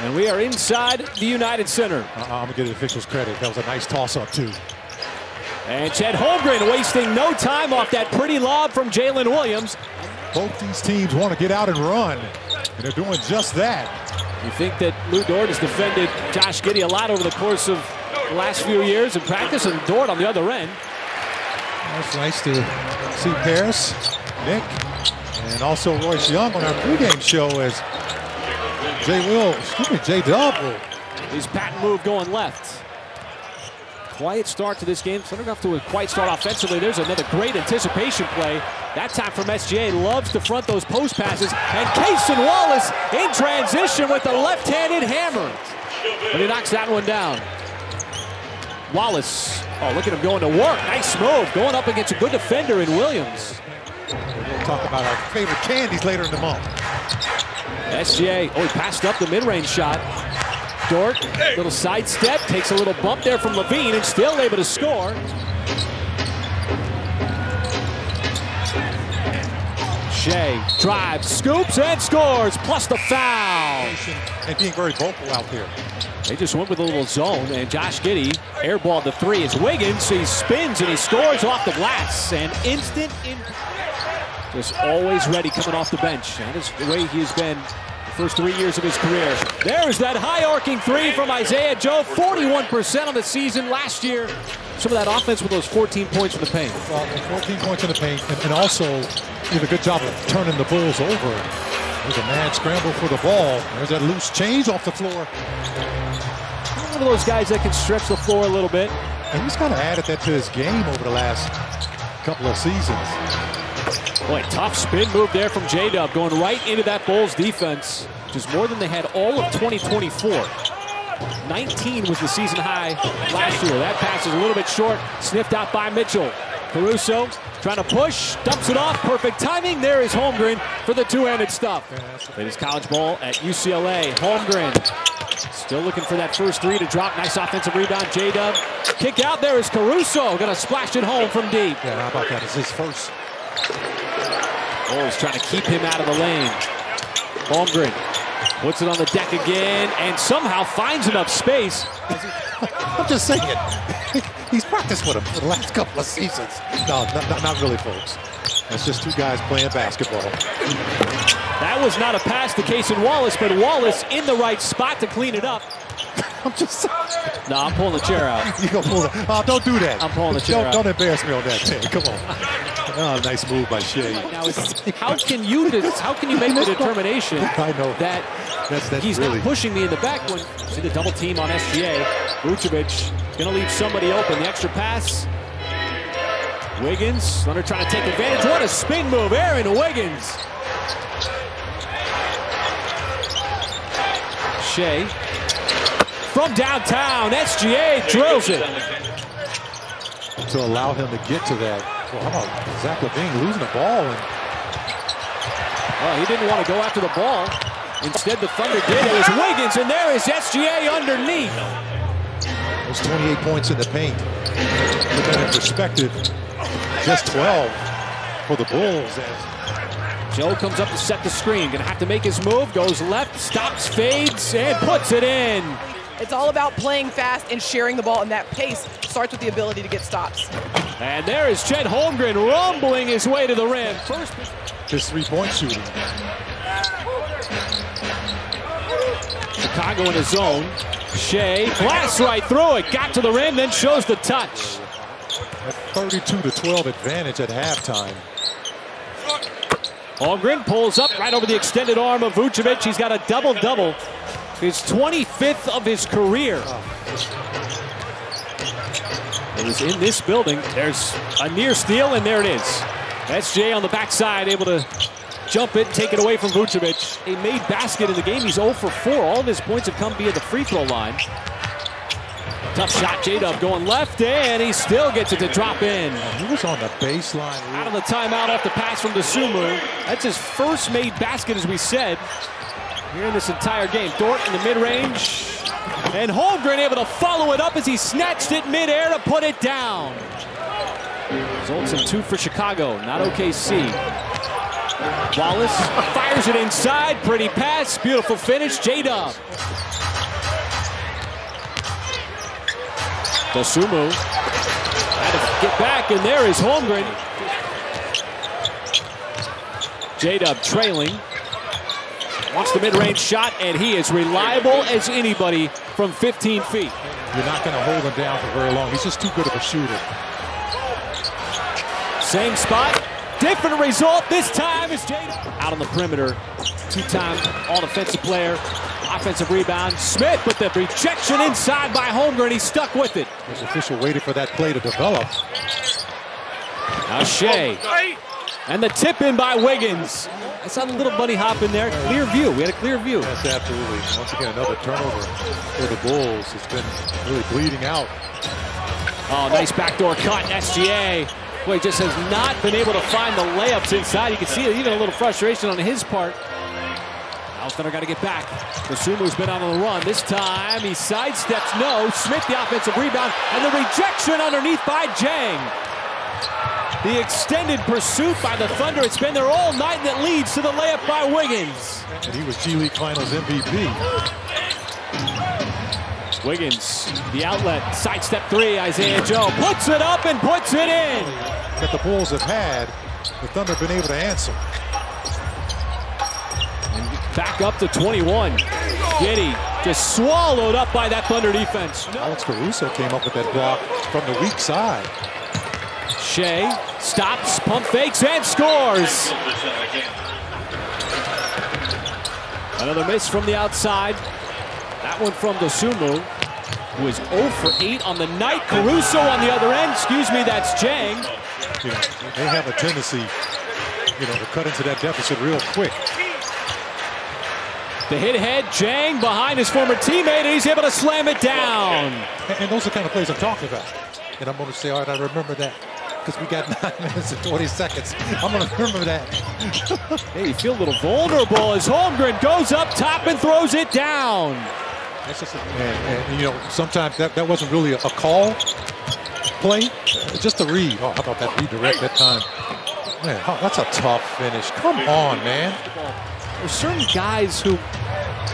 And we are inside the United Center. I'm going to give the officials credit. That was a nice toss-up, too. And Chet Holmgren wasting no time off that pretty lob from Jalen Williams. Both these teams want to get out and run, and they're doing just that. You think that Lou Dort has defended Josh Giddey a lot over the course of the last few years in practice, and Dort on the other end. It's nice to see Paris, Nick, and also Royce Young on our pregame show as J-Dub. His patent move going left. Quiet start to this game. Starting off to a quiet start offensively. There's another great anticipation play. That time from SGA. Loves to front those post passes. And Cason Wallace in transition with the left-handed hammer. But he knocks that one down. Wallace. Oh, look at him going to work. Nice move. Going up against a good defender in Williams. We'll talk about our favorite candies later in the month. SGA. Oh, he passed up the mid-range shot. Dort, little sidestep, takes a little bump there from Levine and still able to score. Shea drives, scoops, and scores, plus the foul. And being very vocal out there. They just went with a little zone, and Josh Giddey airballed the three. It's Wiggins, he spins and he scores off the glass. And instant impact. Just always ready coming off the bench. That is the way he's been first 3 years of his career. There's that high arcing three from Isaiah Joe. 41% on the season last year. Some of that offense with those 14 points in the paint. Well, 14 points in the paint, and also did a good job of turning the Bulls over. There's a mad scramble for the ball. There's that loose change off the floor. One of those guys that can stretch the floor a little bit. And he's kind of added that to his game over the last couple of seasons. Boy, tough spin move there from J-Dub, going right into that Bulls defense, which is more than they had all of 2024. 19 was the season high last year. That pass is a little bit short, sniffed out by Mitchell. Caruso trying to push, dumps it off, perfect timing. There is Holmgren for the two-handed stuff. Played his college ball at UCLA. Holmgren still looking for that first three to drop. Nice offensive rebound, J-Dub. Kick out, there is Caruso, gonna splash it home from deep. Yeah, how about that? It's his first. Bulls trying to keep him out of the lane. Holmgren puts it on the deck again and somehow finds enough space. I'm just saying, he's practiced with him for the last couple of seasons. No, not really, folks. That's just two guys playing basketball. That was not a pass to Cason Wallace, but Wallace in the right spot to clean it up. I'm just saying. No, I'm pulling the chair out. You gonna pull it? Oh, don't do that. I'm pulling the chair out. Don't embarrass me on that, Ted. Come on. Oh, nice move by Shea. Now, how can you make the determination I know that he's really not pushing me in the back when see the double team on SGA? Vucevic gonna leave somebody open. The extra pass. Wiggins, Leonard trying to take advantage. What a spin move, Aaron Wiggins. Shea from downtown. SGA drills it. To allow him to get to that. Well, how about Zach LaVine losing the ball? He didn't want to go after the ball. Instead, the Thunder did. It was Wiggins, and there is SGA underneath. Those 28 points in the paint. Put that in perspective. Just 12 for the Bulls. Joe comes up to set the screen. Gonna have to make his move. Goes left, stops, fades, and puts it in. It's all about playing fast and sharing the ball, and that pace starts with the ability to get stops. And there is Chet Holmgren rumbling his way to the rim. First, his three-point shooting. Chicago in his zone. Shea blasts right through it. Got to the rim, then shows the touch. A 32-12 advantage at halftime. Holmgren pulls up right over the extended arm of Vucevic. He's got a double-double. His 25th of his career. It was in this building. There's a near steal, and there it is. SJ on the backside, able to jump it, take it away from Vucevic. A made basket in the game. He's 0 for 4. All of his points have come via the free throw line. Tough shot, J-Dub going left, and he still gets it to drop in. He was on the baseline. Out of the timeout off the pass from Dosunmu. That's his first made basket, as we said, here in this entire game. Dort in the mid-range. And Holmgren able to follow it up as he snatched it mid-air to put it down. Results in 2 for Chicago, not OKC. Wallace fires it inside. Pretty pass. Beautiful finish. J-Dub. Dosunmu had to get back, and there is Holmgren. J-Dub trailing. Wants the mid-range shot, and he is reliable as anybody from 15 feet. You're not going to hold him down for very long. He's just too good of a shooter. Same spot, different result. This time is J-Dub. Out on the perimeter, two-time all-defensive player. Offensive rebound. Smith with the rejection inside by Holmgren. He's stuck with it. The official waited for that play to develop. Now Shea. And the tip in by Wiggins. I saw the little bunny hop in there. Clear view. We had a clear view. Yes, absolutely. Once again, another turnover for the Bulls. It's been really bleeding out. Oh, nice backdoor cut. SGA. Boy, just has not been able to find the layups inside. You can see even a little frustration on his part. Now Thunder got to get back. Dosunmu's been on the run. This time he sidesteps. No. Smith the offensive rebound. And the rejection underneath by Jang. The extended pursuit by the Thunder. It's been there all night, and it leads to the layup by Wiggins. And he was G League Finals MVP. Wiggins, the outlet, sidestep three. Isaiah Joe puts it up and puts it in. That the Bulls have had, the Thunder have been able to answer. And back up to 21. Giddey just swallowed up by that Thunder defense. Alex Caruso came up with that block from the weak side. Shea stops, pump fakes, and scores. Another miss from the outside. That one from Dosunmu, who is 0 for 8 on the night. Caruso on the other end. Excuse me, that's Jang. You know, they have a tendency, to cut into that deficit real quick. The hit ahead, Jang behind his former teammate, and he's able to slam it down. And those are the kind of plays I'm talking about. And I'm going to say, all right, I remember that. Because we got 9 minutes and 20 seconds. I'm going to remember that. Hey, you feel a little vulnerable as Holmgren goes up top and throws it down. That's just sometimes that wasn't really a call play. Just a read. Oh, how about that redirect that time? Man, that's a tough finish. Come on, man. There's certain guys who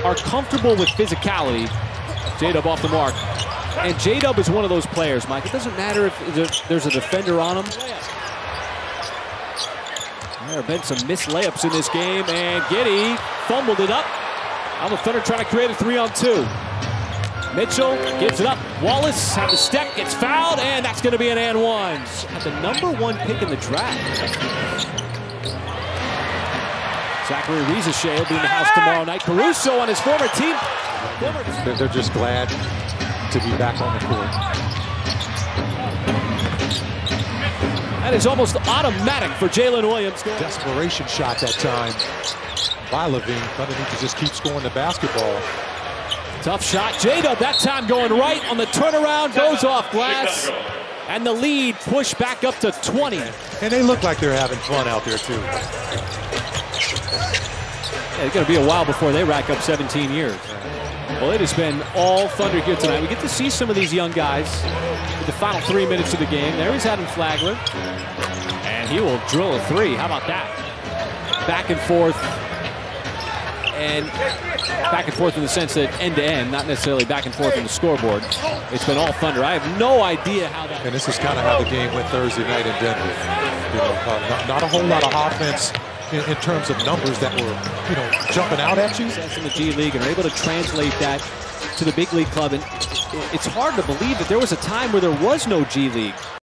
are comfortable with physicality. J-Dub off the mark. And J-Dub is one of those players, Mike. It doesn't matter if there's a defender on him. There have been some missed layups in this game, and Giddey fumbled it up. Now the Thunder trying to create a 3-on-2. Mitchell gives it up. Wallace had the step, gets fouled, and that's going to be an and one. The #1 pick in the draft. Zachary Rizachet will be in the house tomorrow night. Caruso on his former team. They're just glad to be back on the court. That is almost automatic for Jalen Williams. Desperation shot that time by Levine. Thunder need to just keep scoring the basketball. Tough shot. J-Dub that time going right on the turnaround, goes off glass. And the lead pushed back up to 20. And they look like they're having fun out there too. Yeah, it's going to be a while before they rack up 17 years. Well, it has been all Thunder here tonight. We get to see some of these young guys in the final 3 minutes of the game. There is Adam Flagler. And he will drill a three. How about that? Back and forth. And back and forth in the sense that end-to-end, not necessarily back and forth on the scoreboard. It's been all Thunder. I have no idea how that... And this is kind of how the game went Thursday night in Denver. Not a whole lot of offense in terms of numbers that were, jumping out at you. That's in the G League, and are able to translate that to the big league club. And it's hard to believe that there was a time where there was no G League.